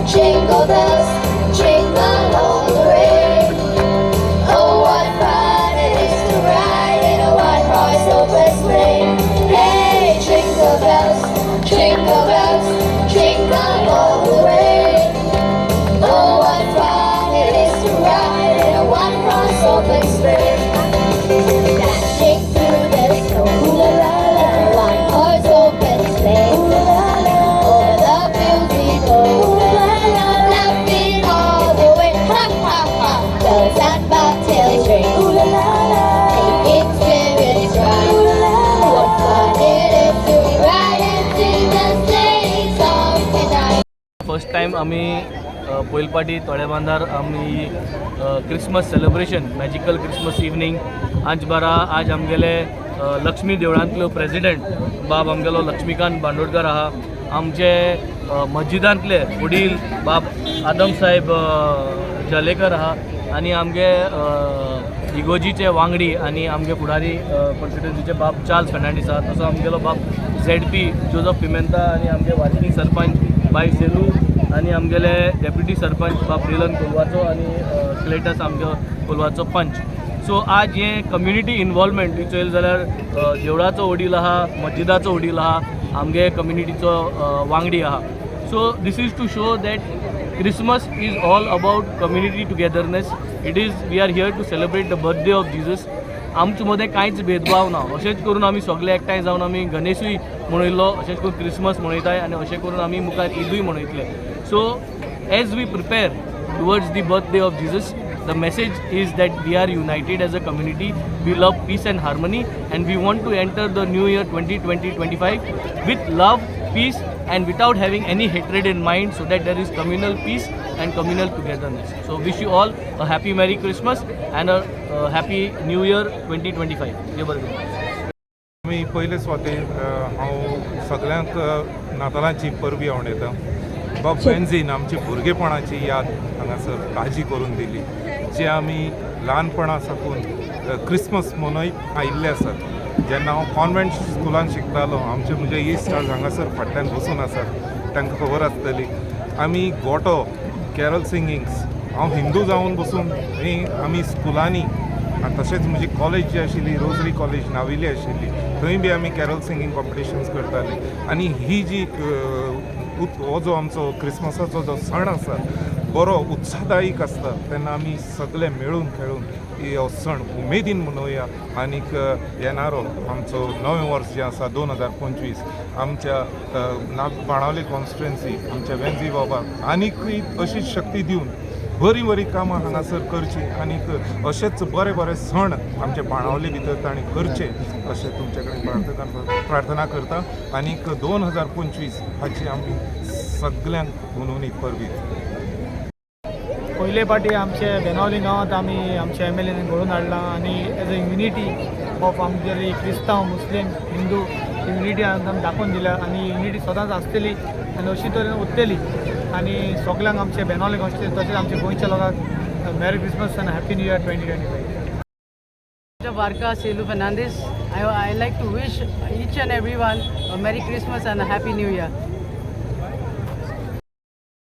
Jingle bells, jingle all the way. Oh, what fun it is to ride in a one-horse open sleigh. Hey, jingle bells, jingle all the way. Oh, what fun it is to ride in a one-horse open sleigh. Dashing through the snow, ooh la la la, one-horse open sleigh. Ooh la la la, over the fields we go. Ooh la la, laughing all the way. Ha ha ha, bells and bobtails ring. Ooh la la la, making spirits rise. Ooh la la la, what fun it is to ride and sing the sleigh song tonight. First time आम्ही पोयलपाटी तळेबांदार आम्ही Christmas celebration magical Christmas evening आज बारा आज आमगेले Lakshmi देवळांतलो president बाब आमगेलो लक्ष्मीकांत बांदोडकर आहा आमचे मस्जिदांतले वडील बाब आदम साहेब जलेकर आहा आनी आमगे इगोजीचे वांगडी आनी आमगे फुडारी कॉन्स्टिट्युन्सीचे बाब चार्ल्स फेर्नांडीस आहा तसो आमगेलो बाब ZP जोजफ पिमेंता आनी आमगे वार्षिक सरपंच बाय सेलू आनी आमगेले डेप्युटी सरपंच बाब रिलन कोलवाचो आनी क्लेटस आमगे कोलवाचो पंच. सो आज हे कम्युनिटी इनवॉल्वमेंट चोयल जाल्यार देवळाचो वडील आहा मस्जिदाचो वडील आहा आमगे कम्युनिटीचो वांगडी आहा. So this is to show that Christmas is all about community togetherness. It is we are here to celebrate the birthday of Jesus. आमचे मदें कांयच भेदभाव ना अशेंच करून आमी सगळे एकठांय जावन आमी गणेशूय मनयलो अशेंच करून क्रिसमस मनयताय आनी अशें करून आमी मुखार ईदूय मनयतले. So as we prepare towards the birthday of Jesus the message is that we are united as a community. We love peace and harmony and we want to enter the new year 2020-25 with love, peace and without having any hatred in mind so that there is communal peace and communal togetherness. So wish you all a happy Merry Christmas and a happy New Year 2025. जय बरें. मी पयले स्वातेन हांव सगळ्यांक नातालांची परबी आवडयता. बाब benzene आमची भुरगेपणाची याद हांगासर ताजी करून दिली जे आमी ल्हानपणा साकून क्रिसमस मनयत आयिल्ले आसात. जेन्ना हांव कॉन्वेंट स्कुलान शिकतालो आमचे म्हणजे इस्टार्स हांगासर फाटल्यान बसून आसात तांकां खबर आसतली आमी गोटो कॅरल सिंगिंग्स हांव हिंदू जावन बसून आमी स्कुलांनी आनी तशेंच म्हजी कॉलेज जी आशिल्ली रोजरी कॉलेज नाविली आशिल्ली थंय बी आमी कॅरल सिंगींग कॉम्पिटिशन्स करताली. आनी ही जी हो जो आमचो क्रिसमसाचो जो सण आसा बरो उत्साहदायीक आसता तेन्ना आमी सगळे मेळून खेळून हो सण उमेदीन मनोवया. आनीक येणारो आमचो नवें वर्स जें आसा 2025 आमच्या बाणावले कॉन्स्टिट्युएन्सी आमच्या वेंझी बाबाक आनीकूय अशीच शक्ती दिवन बरीं बरीं कामां हांगासर करचीं आनीक अशेंच बरे बरे सण आमचे बाणावले भितर ताणें करचे अशें तुमचे कडेन प्रार्थना करता. आनीक 2025 हाची आमी सगळ्यांक मनोवनी परबी. पयले फाटी आमचे बेनावली गांवांत आमी आमच्या MLAन घडोवन हाडला आनी एज अ युनिटी ऑफ आमगेली क्रिस्तांव मुस्लीम हिंदू युनिटी आमकां दाखोवन दिल्या आनी युनिटी सदांच आसतली आनी अशी तरेन उरतली आनी सगळ्यांक आमचे बेनावली कॉन्स्टिट्युएन्सी तशेंच आमच्या गोंयच्या लोकांक मेरी क्रिसमस आनी happy new year 2025. Barca Selu Fernandez. I like to wish each and everyone a Merry Christmas and a Happy New Year.